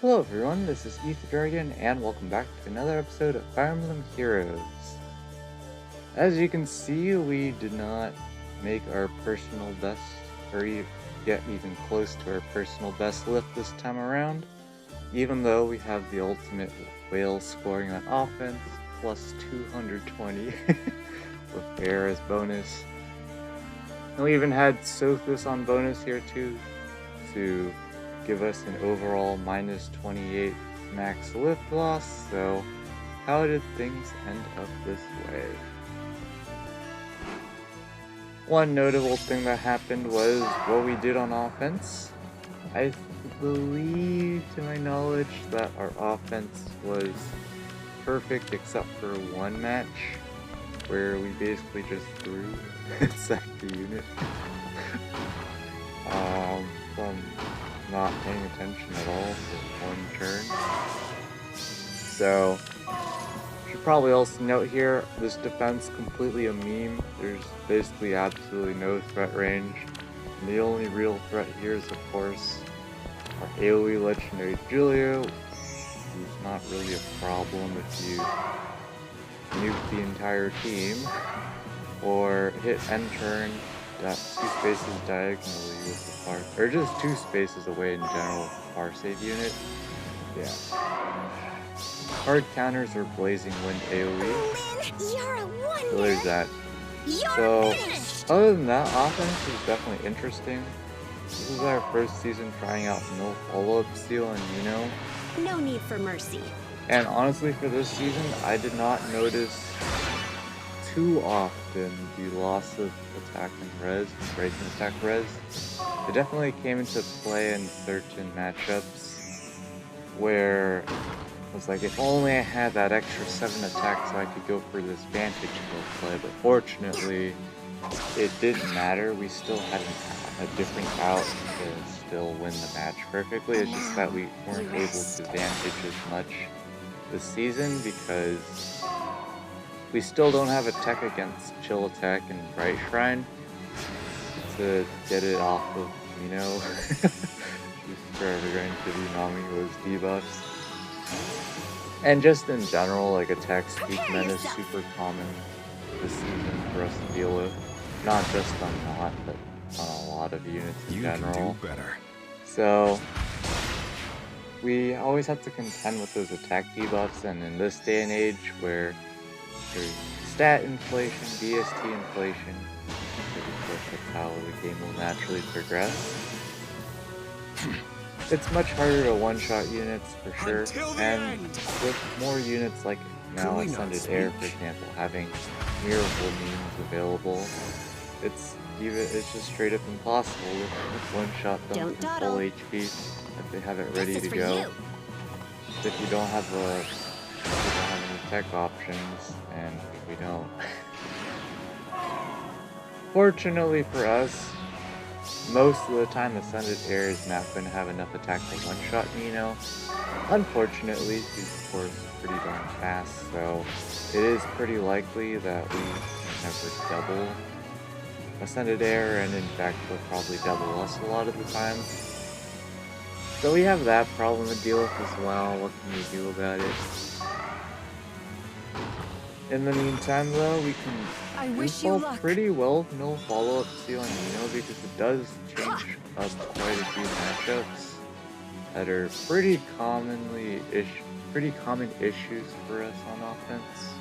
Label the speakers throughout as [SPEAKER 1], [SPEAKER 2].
[SPEAKER 1] Hello everyone, this is Dragon, and welcome back to another episode of Fire Emblem Heroes. As you can see, we did not make our personal best, or get even close to our personal best lift this time around, even though we have the ultimate whale scoring on offense, plus 220, with air as bonus. And we even had Sothis on bonus here too, to give us an overall minus 28 max lift loss. So how did things end up this way? One notable thing that happened was what we did on offense. I believe, to my knowledge, that our offense was perfect except for one match where we basically just threw and sacked the unit. From not paying attention at all for one turn. So, should probably also note here, this defense completely a meme. There's basically absolutely no threat range. And the only real threat here is, of course, our AoE legendary Julio, who's not really a problem if you nuke the entire team, or hit end turn, 2 spaces diagonally with the far, or just 2 spaces away in general with the far save unit. Yeah. Hard counters or blazing wind AoE. So there's that. So other than that, offense is definitely interesting. This is our first season trying out no follow-up seal and
[SPEAKER 2] No need for mercy.
[SPEAKER 1] And honestly, for this season, I did not notice too often the loss of attack and res, breaking attack res. It definitely came into play in certain matchups where it was like, if only I had that extra 7 attacks so I could go for this vantage kill play, but fortunately it didn't matter. We still had a different out to still win the match perfectly. It's just that we weren't able to vantage as much this season because we still don't have a tech against Chill Attack and Bright Shrine to get it off of She's forever going to be Namigo's debuffs. And just in general, like attack speed menace is super common this season for us to deal with. Not just on Not, but on a lot of units in general.
[SPEAKER 3] Can do better.
[SPEAKER 1] So we always have to contend with those attack debuffs, and in this day and age where there's stat inflation, BST inflation, that's how the game will naturally progress. It's much harder to one-shot units for sure, and with more units like now Ascended Air, for example, having miracle means available, it's just straight up impossible to one-shot them from full HP if they have it ready to go. If you don't have any tech options, and we don't. Fortunately for us, most of the time Ascended Air is not going to have enough attack to one-shot Nino. Unfortunately, he's of course pretty darn fast, so it is pretty likely that we never double Ascended Air, and in fact he'll probably double us a lot of the time. So we have that problem to deal with as well. What can we do about it? In the meantime, though, we can do pretty well with no follow-up seal on Nino, because it does change up quite a few matchups that are pretty common issues for us on offense.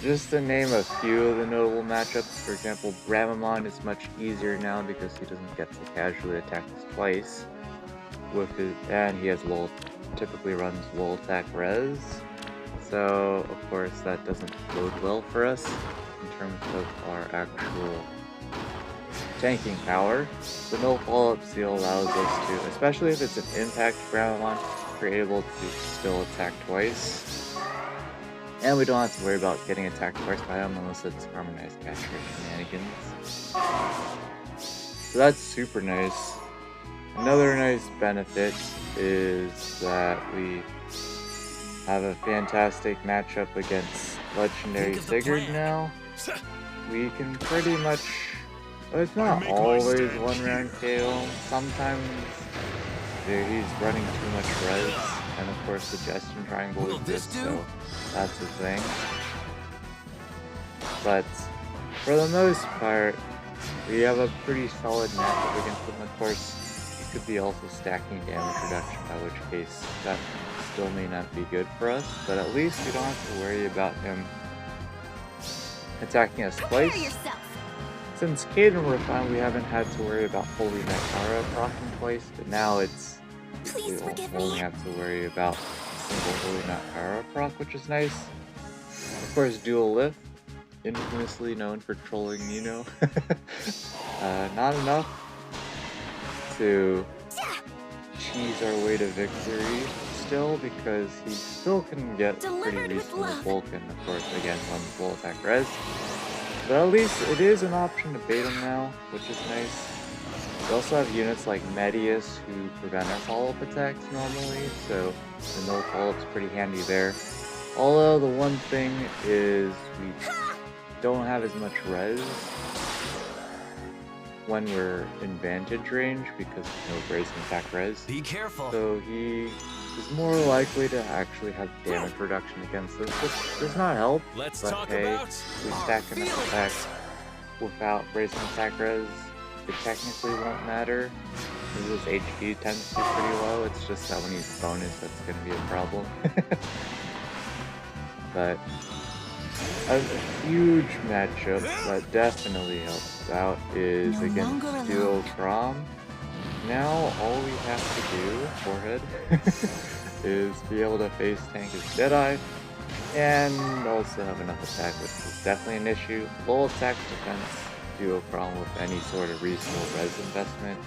[SPEAKER 1] Just to name a few of the notable matchups, for example, Bramamon is much easier now because he doesn't get to casually attack us twice with his, and he has typically runs low attack res. So, of course, that doesn't bode well for us in terms of our actual tanking power. The no follow-up seal allows us to, especially if it's an impact Bramamon, we're able to still attack twice. And we don't have to worry about getting attacked twice by him unless it's harmonized catch rate shenanigans. So that's super nice. Another nice benefit is that we have a fantastic matchup against Legendary Sigurd now. We can pretty much But it's not always one round KO. Sometimes he's running too much res, and of course the Suggestion Triangle exists, so that's the thing. But for the most part, we have a pretty solid matchup against him. Of course, he could be also stacking damage reduction, by which case that still may not be good for us, but at least we don't have to worry about him attacking us twice. Since Caden Refine, we haven't had to worry about Holy Nakara proccing twice, but now it's we only have to worry about single Holy Nakara proc, which is nice. Of course, Dual Lift, infamously known for trolling Nino. Not enough to cheese our way to victory still, because he still can get pretty reasonable bulk, and of course again runs full attack res. But at least it is an option to bait him now, which is nice. We also have units like Medius who prevent our follow-up attacks normally, so the no follow-up's pretty handy there. Although the one thing is we don't have as much res when we're in vantage range because no bracing attack res.
[SPEAKER 3] Be careful.
[SPEAKER 1] So he is more likely to actually have damage reduction against us, which does not help. But hey, we stack enough attacks without bracing attack res, it technically won't matter. His HP tends to be pretty low, it's just that when he's bonus that's going to be a problem. But a huge matchup that definitely helps out is against Duo Crom. Now all we have to do, forehead, is be able to face tank his Deadeye and also have enough attack, which is definitely an issue. Low attack defense, Duo Crom with any sort of reasonable res investment.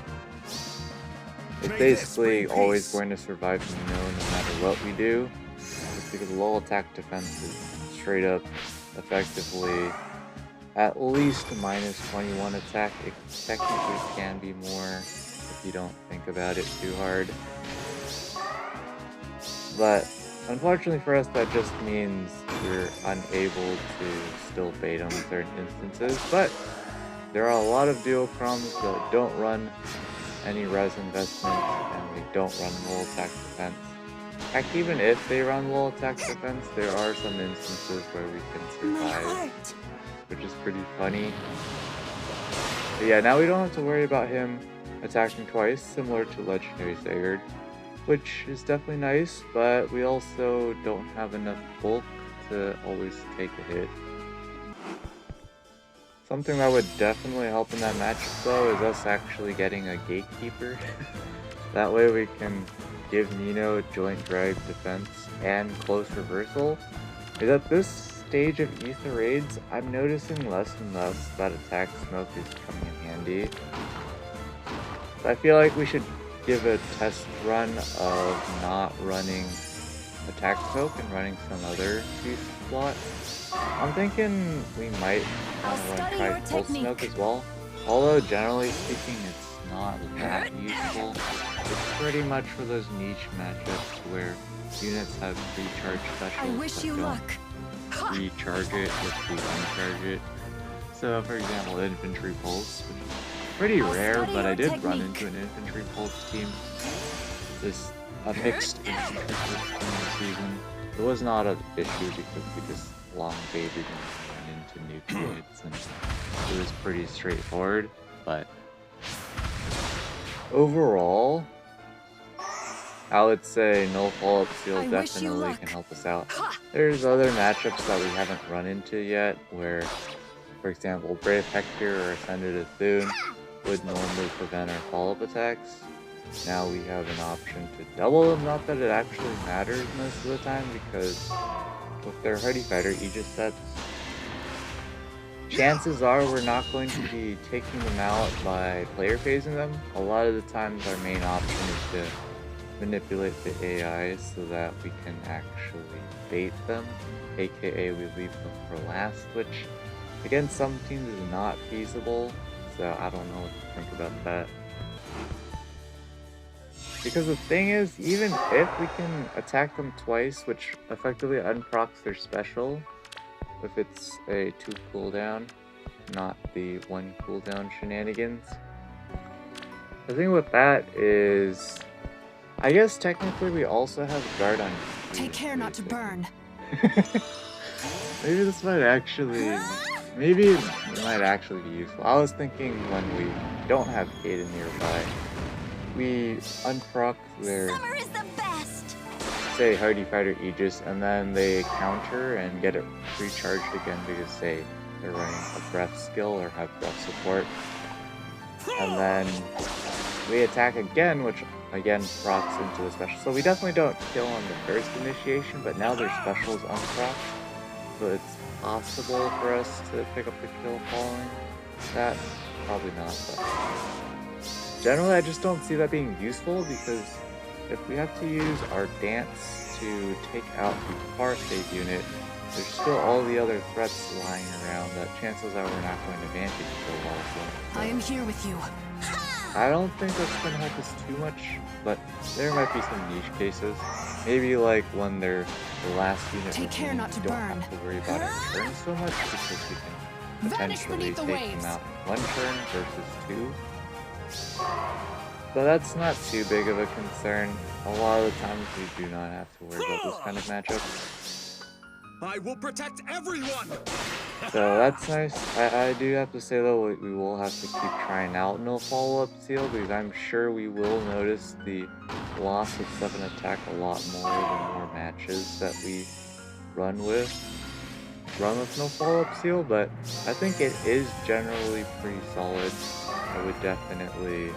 [SPEAKER 1] It's basically always going to survive Nino no matter what we do, just because low attack defense is straight up effectively at least minus 21 attack. It technically can be more if you don't think about it too hard. But unfortunately for us, that just means we're unable to still bait on certain instances. But there are a lot of Duo Chroms that don't run any res investment and they don't run low attack defense. Heck, even if they run low attack defense, there are some instances where we can survive, which is pretty funny. But yeah, now we don't have to worry about him attacking twice, similar to Legendary Sigurd, which is definitely nice, but we also don't have enough bulk to always take a hit. Something that would definitely help in that matchup though is us actually getting a Gatekeeper. That way we can give Nino joint drag defense and close reversal. Is at this stage of Ether raids, I'm noticing less and less that attack smoke is coming in handy. So I feel like we should give a test run of not running attack smoke and running some other use slot. I'm thinking we might try full smoke as well. Although generally speaking it's not that useful. It's pretty much for those niche matchups where units have recharge specials that don't recharge it if we uncharge it. So for example, Infantry Pulse, which is pretty rare, but I did run into an Infantry Pulse team. A mixed Infantry Pulse team this season. It was not an issue because we just long baited and ran into nuke units and it was pretty straightforward, but overall, I would say no follow-up seal definitely can help us out. There's other matchups that we haven't run into yet where, for example, Brave Hector or Ascended Athun would normally prevent our follow-up attacks. Now we have an option to double them, not that it actually matters most of the time because with their Hardy Fighter Aegis sets, chances are we're not going to be taking them out by player phasing them. A lot of the times our main option is to manipulate the AI so that we can actually bait them, aka we leave them for last, which against some teams is not feasible, so I don't know what to think about that. Because the thing is, even if we can attack them twice, which effectively unprocs their special, if it's a 2 cooldown, not the 1 cooldown shenanigans. The thing with that is, I guess technically we also have guard on.
[SPEAKER 3] Take care not to burn.
[SPEAKER 1] Maybe this might actually, maybe it might actually be useful. I was thinking when we don't have Kaden nearby, we unproc their,
[SPEAKER 2] Summer is the best.
[SPEAKER 1] say, Hardy Fighter Aegis, and then they counter and get it recharged again because, say, they're running a breath skill or have breath support. And then we attack again, which again procs into the special. So we definitely don't kill on the first initiation, but now their special is unproc. So it's possible for us to pick up the kill following that. Probably not, but generally I just don't see that being useful, because if we have to use our dance to take out the far save unit, there's still all the other threats lying around that chances are we're not going to advantage kill all of them. So
[SPEAKER 3] I am here with you.
[SPEAKER 1] I don't think that's going to help us too much, but there might be some niche cases. Maybe like when they're the last unit.
[SPEAKER 3] Take care not to
[SPEAKER 1] don't
[SPEAKER 3] burn.
[SPEAKER 1] have to worry about our turn so much, because we can
[SPEAKER 3] Vanish
[SPEAKER 1] potentially
[SPEAKER 3] beneath the
[SPEAKER 1] take
[SPEAKER 3] waves.
[SPEAKER 1] them out in 1 turn versus 2. But that's not too big of a concern. A lot of the times we do not have to worry about this kind of matchup.
[SPEAKER 4] I will protect everyone!
[SPEAKER 1] So that's nice. I do have to say though, we will have to keep trying out no follow-up seal, because I'm sure we will notice the loss of 7 attack a lot more the more matches that we run with no follow-up seal, but I think it is generally pretty solid. I would definitely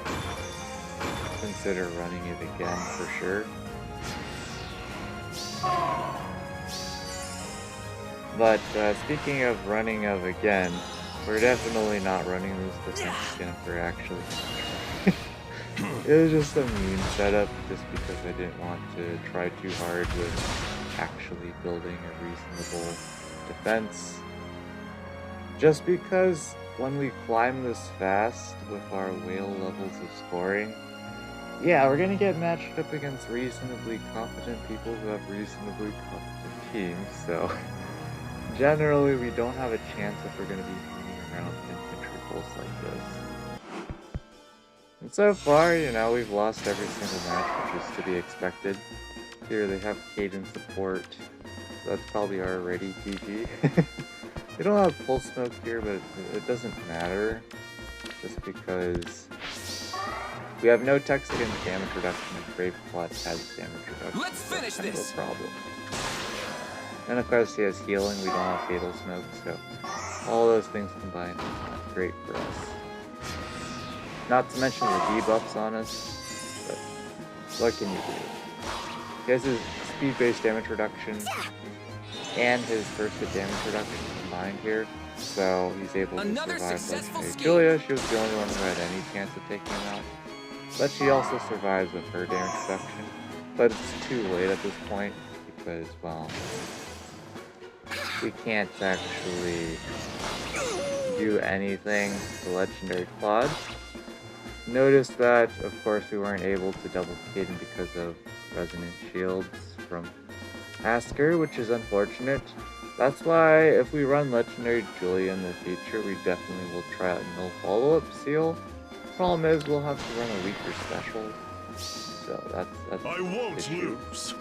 [SPEAKER 1] consider running it again for sure. But speaking of running of again, we're definitely not running this defense again if we're actually It was just a meme setup just because I didn't want to try too hard with actually building a reasonable defense. Just because when we climb this fast with our whale levels of scoring, yeah, we're gonna get matched up against reasonably competent people who have reasonably competent teams, so generally, we don't have a chance if we're going to be hanging around infantry pulse like this. And so far, you know, we've lost every single match, which is to be expected. Here they have Kaden support, so that's probably already GG. We don't have pulse smoke here, but it doesn't matter, just because we have no text against damage reduction, and Brave Plot has damage reduction.
[SPEAKER 4] Let's finish
[SPEAKER 1] so that's
[SPEAKER 4] this!
[SPEAKER 1] kind of a problem. And of course he has healing, we don't have fatal smoke, so all those things combined are great for us. Not to mention the debuffs on us, but what can you do? He has his speed-based damage reduction and his first hit damage reduction combined here, so he's able to survive Legendary Julia. She was the only one who had any chance of taking him out, but she also survives with her damage reduction. But it's too late at this point, because, well, we can't actually do anything to Legendary Claude. Notice that, of course, we weren't able to double Kaden because of Resonant Shields from Asker, which is unfortunate. That's why if we run Legendary Julia in the future, we definitely will try out no follow-up seal. Problem is, we'll have to run a weaker special, so that's
[SPEAKER 4] I won't
[SPEAKER 1] issue.
[SPEAKER 4] lose.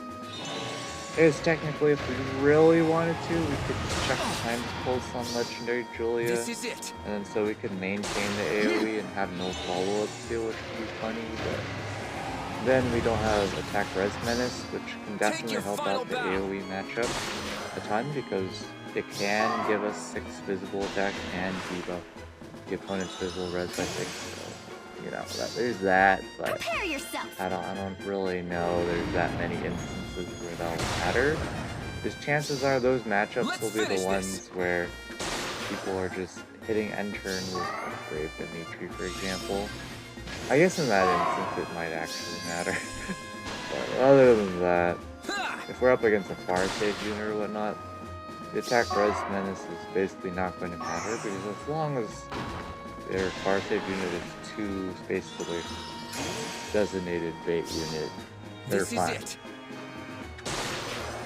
[SPEAKER 1] Is technically, if we really wanted to, we could just check the time pulse on Legendary Julia,
[SPEAKER 4] This is it.
[SPEAKER 1] and then so we could maintain the AoE and have no follow-up seal, which would be funny, but then we don't have Attack Res Menace, which can definitely help out the AoE matchup a ton, because it can give us 6 visible attack and debuff the opponent's visible res by 6, so, you know, there's that, but
[SPEAKER 2] Prepare yourself.
[SPEAKER 1] I don't really know there's that many instances where that'll matter. Because chances are those matchups will be the ones where people are just hitting end turn with a Brave Dimitri, for example. I guess in that instance it might actually matter. But other than that, if we're up against a far save unit or whatnot, the attack res menace is basically not going to matter, because as long as their far save unit is 2 spaces away from designated bait unit, they're fine.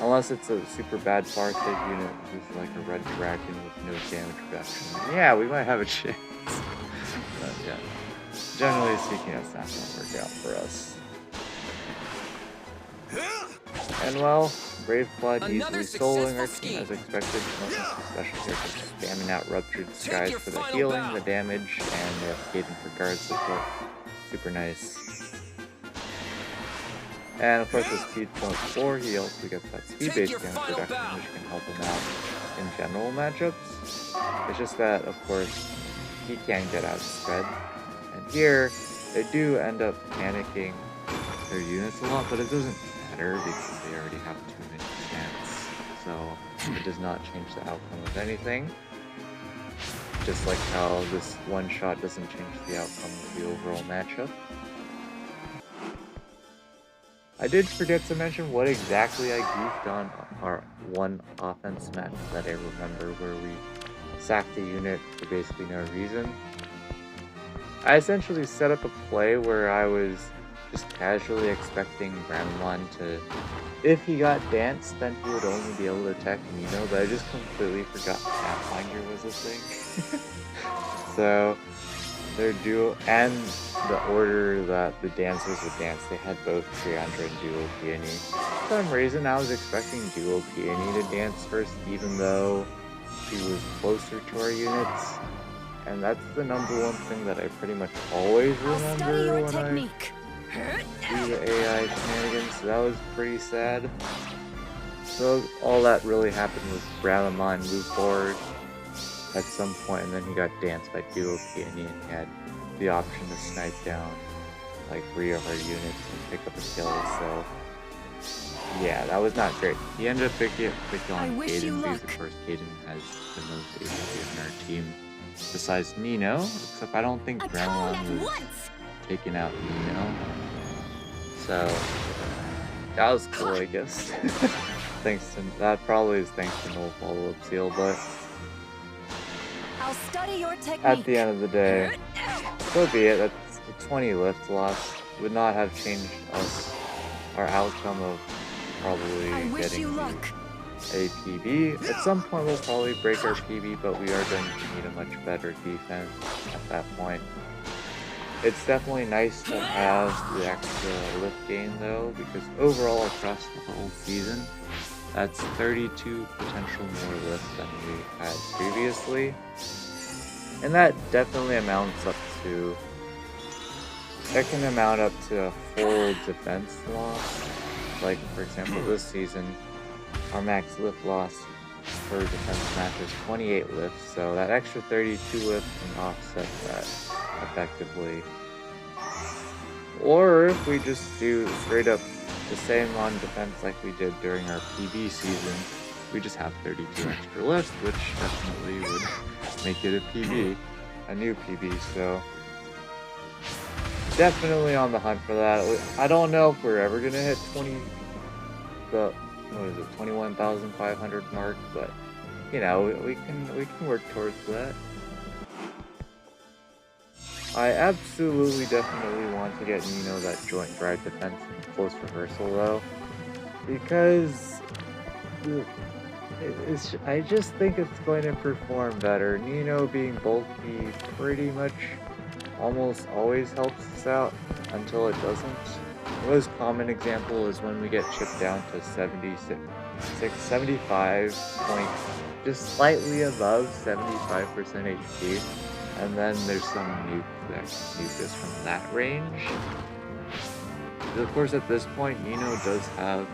[SPEAKER 1] Unless it's a super bad Farsight unit who's like a red dragon with no damage reduction. Yeah, we might have a chance. But yeah, generally speaking, that's not going to work out for us. And well, Brave Blood easily soloing our team as expected. Special characters spamming out Ruptured Skies for the healing, the damage, and they have Caden for guard support. Super nice. And of course with speed 0.4, he also gets that speed-based damage reduction, which can help him out in general matchups. It's just that, of course, he can get out spread. And here, they do end up panicking their units a lot, but it doesn't matter because they already have too many stance. So it does not change the outcome of anything. Just like how this one shot doesn't change the outcome of the overall matchup. I did forget to mention what exactly I goofed on our one offense match that I remember where we sacked a unit for basically no reason. I essentially set up a play where I was just casually expecting Bramamon to, if he got danced, then he would only be able to attack Nino, but I just completely forgot Pathfinder was a thing. So their duo and the order that the dancers would dance, they had both Triandra and Duo Peony. For some reason, I was expecting Duo Peony to dance first, even though she was closer to our units. And that's the number one thing that I pretty much always remember when I do the AI shenanigans. So that was pretty sad. So all that really happened was Bramamon moved forward at some point, and then he got danced by Duo Peony, and he had the option to snipe down like 3 of our units and pick up a kill. So yeah, that was not great. He ended up picking on Caden because of course Caden has the most HP on our team besides Nino, except I don't think Bramamon was taking out Nino. So that was cool, I guess. Thanks to that, probably is thanks to no follow-up seal, but
[SPEAKER 2] I'll study your technique.
[SPEAKER 1] At the end of the day, so be it. That's a 20 lift loss. Would not have changed our outcome of probably getting a PB. At some point we'll probably break our PB, but we are going to need a much better defense at that point. It's definitely nice to have the extra lift gain though, because overall across the whole season, that's 32 potential more lift than we had previously. And that definitely amounts up to, that can amount up to a full defense loss. Like for example, this season, our max lift loss per defense match is 28 lifts, so that extra 32 lift can offset that effectively. Or if we just do straight up the same on defense like we did during our PB season, we just have 32 extra lifts, which definitely would make it a PB, a new PB, so definitely on the hunt for that. I don't know if we're ever gonna hit 21,500 mark, but you know, we can work towards that. I absolutely definitely want to get Nino that joint drive defense in close reversal though, because I just think it's going to perform better. Nino being bulky pretty much almost always helps us out until it doesn't. The most common example is when we get chipped down to 75 point, just slightly above 75% HP, and then there's some nuke that can nuke us from that range. But of course at this point, Nino does have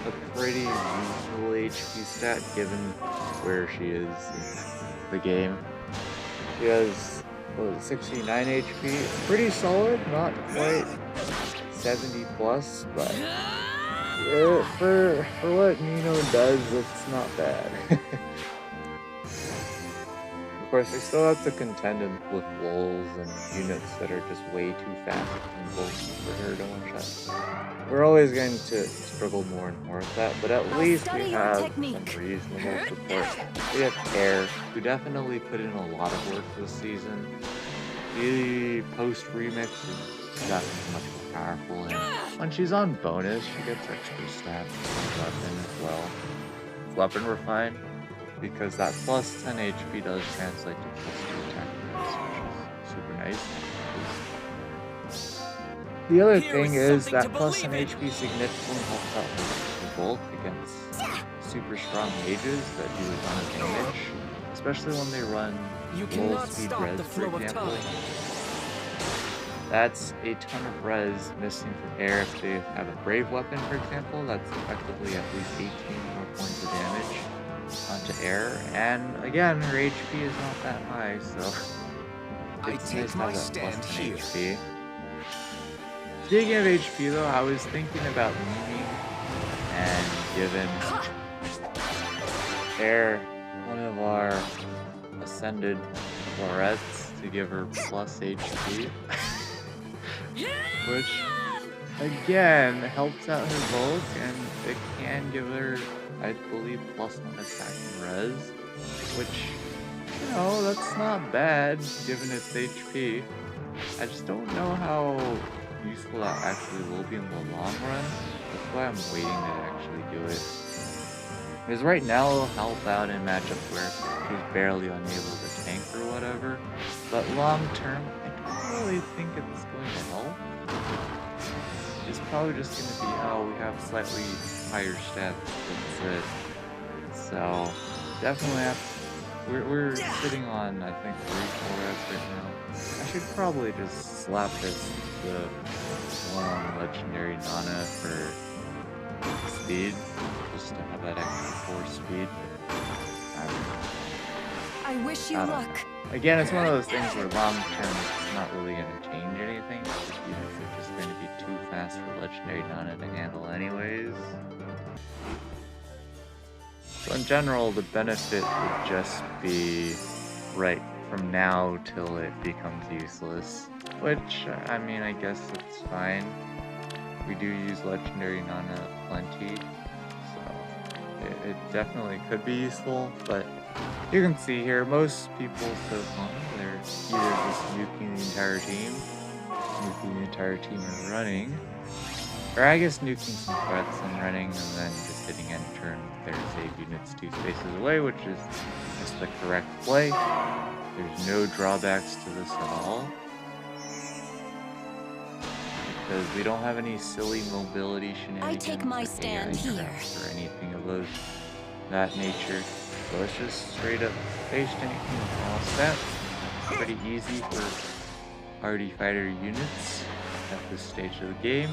[SPEAKER 1] a pretty reasonable HP stat given where she is in the game. She has 69 HP, pretty solid, not quite 70 plus, but for what Nino does, it's not bad. Of course, we still have to contend with lulls and units that are just way too fast and bulky for her to one-shot. We're always going to struggle more and more with that, but at least we have some reasonable support. We have Care, who definitely put in a lot of work this season. The post-remix is not much of a powerful. And when she's on bonus, she gets extra stats with weapon as well. Weapon refined, because that plus 10 HP does translate to plus 2 attack bonus, which is super nice. The other thing is that plus 10 HP significantly helps out with bulk against super strong mages that do a ton of damage, especially when they run low speed res, for example. That's a ton of res missing from air. If they have a brave weapon, for example, that's effectively at least 18 more points of damage onto air. And again, her HP is not that high, so it's nice to have that plus 10 HP. Speaking of HP though, I was thinking about memeing and giving Air one of our ascended florets to give her plus HP. Which again helps out her bulk, and it can give her, I believe, plus 1 attack and res, which, you know, that's not bad given its HP. I just don't know how useful that actually will be in the long run. That's why I'm waiting to actually do it. Because right now it'll help out in matchups where she's barely unable to tank or whatever, but long term, I don't really think it's going to help. It's probably just going to be, oh, we have slightly higher stats, that's it. So, definitely we're sitting on, I think, 3 4S right now. I should probably just slap this the one on Legendary Nana for speed, just to have that extra 4 speed.
[SPEAKER 2] I wish you luck.
[SPEAKER 1] Again, it's one of those things where long term it's not really going to change anything. It's just going to be too fast for Legendary Nana to handle anyways. So in general, the benefit would just be right from now till it becomes useless. Which, I mean, I guess it's fine. We do use Legendary Nana plenty, so it definitely could be useful, but you can see here, most people so far, they're either just nuking the entire team and running, or I guess nuking some threats and running, and then just hitting end turn with their save units 2 spaces away, which is just the correct play. There's no drawbacks to this at all, because we don't have any silly mobility shenanigans.
[SPEAKER 2] I take my stand here.
[SPEAKER 1] Or anything of that nature. So it's just straight up face tanking with all stats. Pretty easy for hardy fighter units at this stage of the game.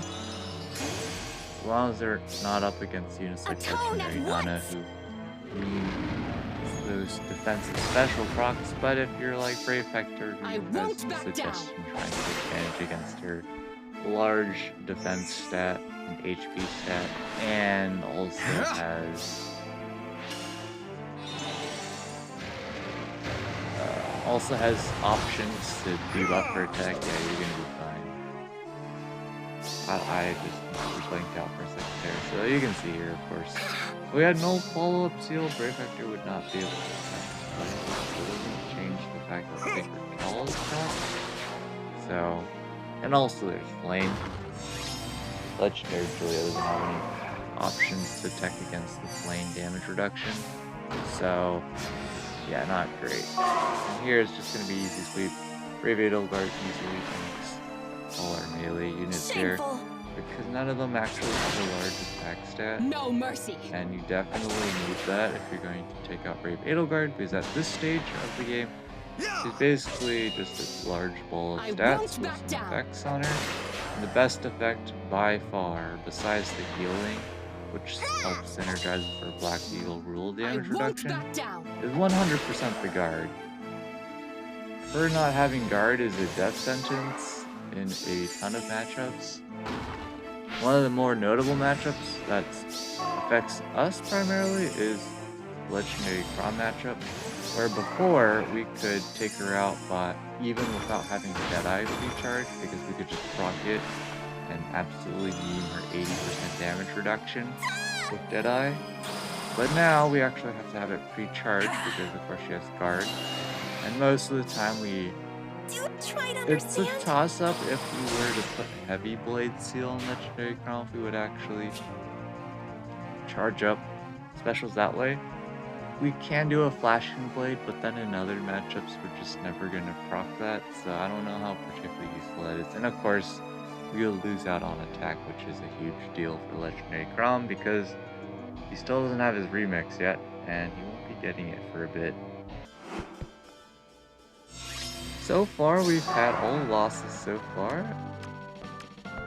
[SPEAKER 1] As long as they're not up against units like Legendary Nana who need those defensive special procs, but if you're like Brave Hector who has some suggestion trying to take advantage against her large defense stat and HP stat, and also has options to debuff her attack, yeah, you're gonna be fine. I just blanked out for a second there. So you can see here, of course, if we had no follow-up seal, Brave Hector would not be able to attack, but it doesn't change the fact that Sacred Call is attack. So, and also there's Flame. Legendary Julia doesn't have any options to tech against the flame damage reduction. So, yeah, not great. And here it's just going to be easy sweep. Brave Edelgard easily tanks all our melee units here, because none of them actually have a large attack stat.
[SPEAKER 2] No mercy.
[SPEAKER 1] And you definitely need that if you're going to take out Brave Edelgard, because at this stage of the game, she's basically just a large ball of stats with some effects on her. And the best effect by far, besides the healing, which helps synergize with her Black Eagle rule damage reduction, is 100% the guard. Her not having guard is a death sentence in a ton of matchups. One of the more notable matchups that affects us primarily is Legendary Crom matchup, where before we could take her out by even without having Deadeye pre-charge, because we could just proc it and absolutely meme her 80% damage reduction with Deadeye. But now we actually have to have it pre-charged because of course she has guard, and most of the time we
[SPEAKER 2] Try to
[SPEAKER 1] It's a
[SPEAKER 2] understand.
[SPEAKER 1] toss-up if we were to put Heavy Blade Seal on Legendary Crown, if we would actually charge up specials that way. We can do a Flashing Blade, but then in other matchups we're just never going to proc that, so I don't know how particularly useful that is. And of course, we'll lose out on attack, which is a huge deal for Legendary Crown because he still doesn't have his remix yet, and he won't be getting it for a bit. So far, we've had all losses so far.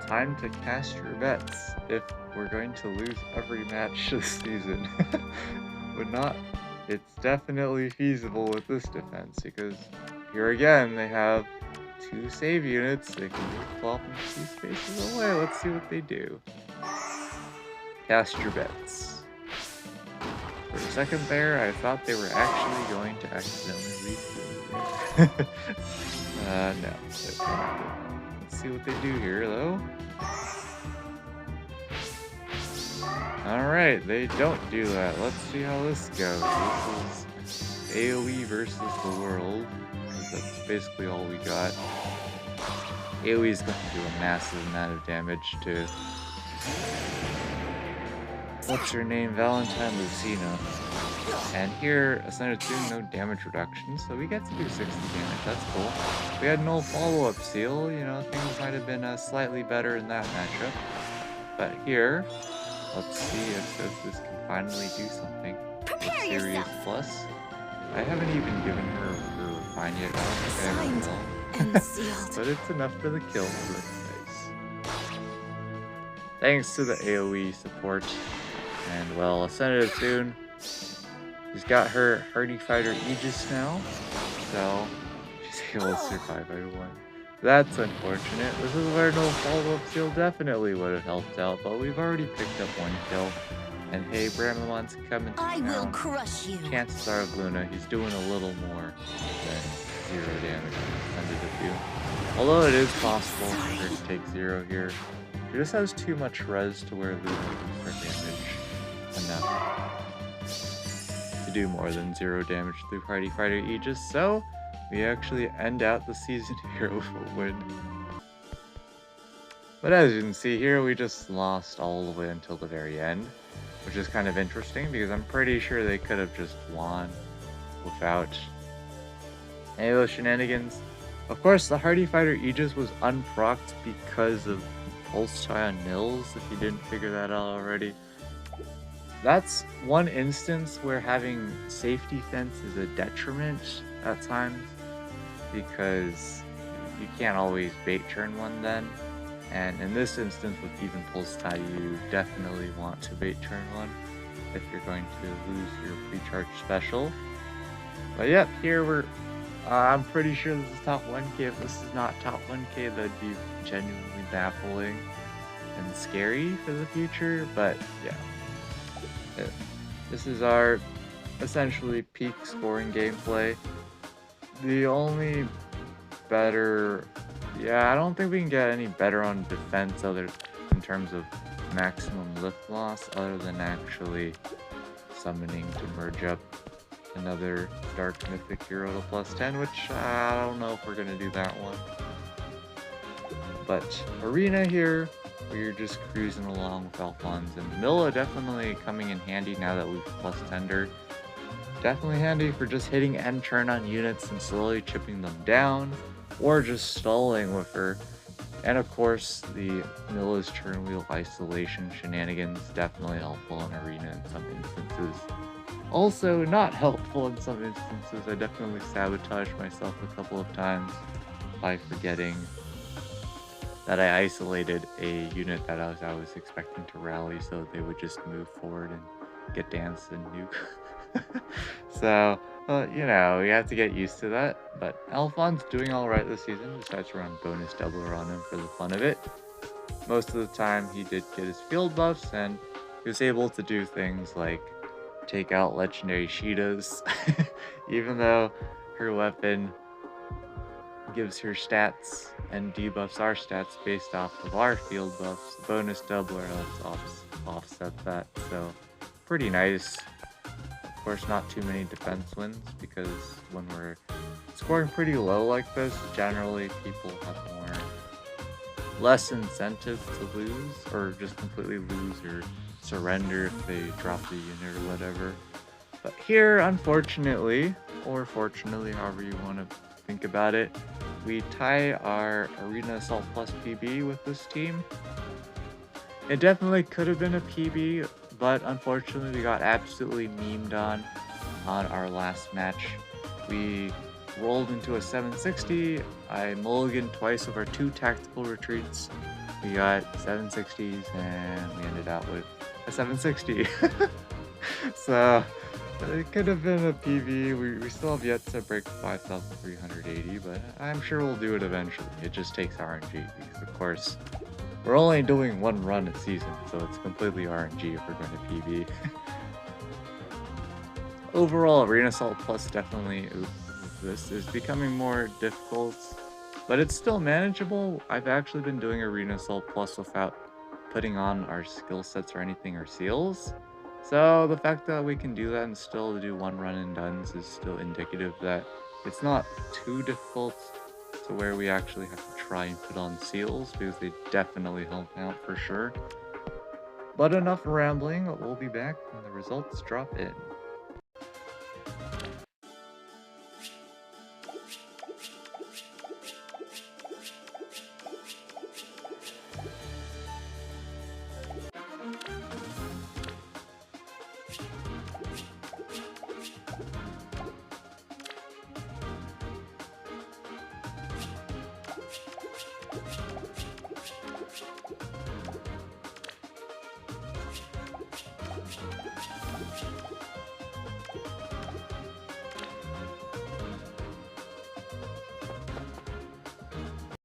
[SPEAKER 1] Time to cast your bets if we're going to lose every match this season. But not, it's definitely feasible with this defense because here again, they have 2 save units. They can move flop and 2 spaces away. Let's see what they do. Cast your bets. For a second there, I thought they were actually going to accidentally leave. No. Let's see what they do here, though. Alright, they don't do that. Let's see how this goes. This is AoE versus the world, because that's basically all we got. AoE is going to do a massive amount of damage to... what's her name? Valentine Lucina. And here, Ascended's doing no damage reduction, so we get to do 60 damage. That's cool. We had no follow-up seal, you know, things might have been slightly better in that matchup. But here, let's see if this can finally do something.
[SPEAKER 2] Prepare
[SPEAKER 1] Serious
[SPEAKER 2] yourself.
[SPEAKER 1] plus. I haven't even given her her refine yet. I don't think I ever
[SPEAKER 2] Signed
[SPEAKER 1] will.
[SPEAKER 2] and sealed.
[SPEAKER 1] But it's enough for the kill, so that's nice. Thanks to the AoE support. And well, Ascended soon. She's got her Hardy Fighter Aegis now, so she's able to survive everyone. That's unfortunate. This is where no follow-up seal definitely would have helped out, but we've already picked up 1 kill. And hey, Brahmamon's coming to
[SPEAKER 2] I will
[SPEAKER 1] town.
[SPEAKER 2] crush you.
[SPEAKER 1] Chances are of Luna, he's doing a little more than 0 damage under the few. Although it is possible for her to take 0 here. She just has too much res to where Luna can start damage enough to do more than 0 damage through Hardy Fighter Aegis, so we actually end out the season here with a win. But as you can see here, we just lost all the way until the very end, which is kind of interesting because I'm pretty sure they could have just won without any of those shenanigans. Of course, the Hardy Fighter Aegis was unprocced because of Pulse Tie on Nils, if you didn't figure that out already. That's one instance where having safety fence is a detriment at times, because you can't always bait turn one then. And in this instance with even Pulse Tie, you definitely want to bait turn one if you're going to lose your pre-charge special. But yep, here we're... I'm pretty sure this is top 1k. If this is not top 1k, that'd be genuinely baffling and scary for the future, but yeah. This is our essentially peak scoring gameplay. The only better... yeah, I don't think we can get any better on defense other in terms of maximum lift loss other than actually summoning to merge up another Dark Mythic hero to +10, which I don't know if we're going to do that one. But Arena here, we're just cruising along with Alphonse, and Milla definitely coming in handy now that we've +10'd her. Definitely handy for just hitting end turn on units and slowly chipping them down, or just stalling with her. And of course, the Milla's turn wheel isolation shenanigans definitely helpful in Arena in some instances. Also not helpful in some instances. I definitely sabotaged myself a couple of times by forgetting that I isolated a unit that I was expecting to rally, so they would just move forward and get danced and nuke. So, you know, we have to get used to that. But Alphonse doing alright this season. Decided to run bonus doubler on him for the fun of it. Most of the time he did get his field buffs, and he was able to do things like take out legendary Sheetas, even though her weapon gives her stats and debuffs our stats based off of our field buffs. Bonus doubler helps offset that, so pretty nice. Of course, not too many defense wins, because when we're scoring pretty low like this, generally people have less incentive to lose, or just completely lose or surrender if they drop the unit or whatever. But here, unfortunately, or fortunately, however you want to think about it, we tie our Arena Assault Plus PB with this team. It definitely could have been a PB, but unfortunately we got absolutely memed on our last match. We rolled into a 760. I mulliganed twice with our 2 tactical retreats. We got 760s and we ended out with a 760. So it could have been a PV. We still have yet to break 5,380, but I'm sure we'll do it eventually. It just takes RNG because, of course, we're only doing 1 run a season, so it's completely RNG if we're going to PV. Overall, Arena Assault Plus definitely, this is becoming more difficult, but it's still manageable. I've actually been doing Arena Assault Plus without putting on our skill sets or anything or seals. So the fact that we can do that and still do 1 run and dones is still indicative that it's not too difficult to where we actually have to try and put on seals, because they definitely help out for sure. But enough rambling, we'll be back when the results drop in.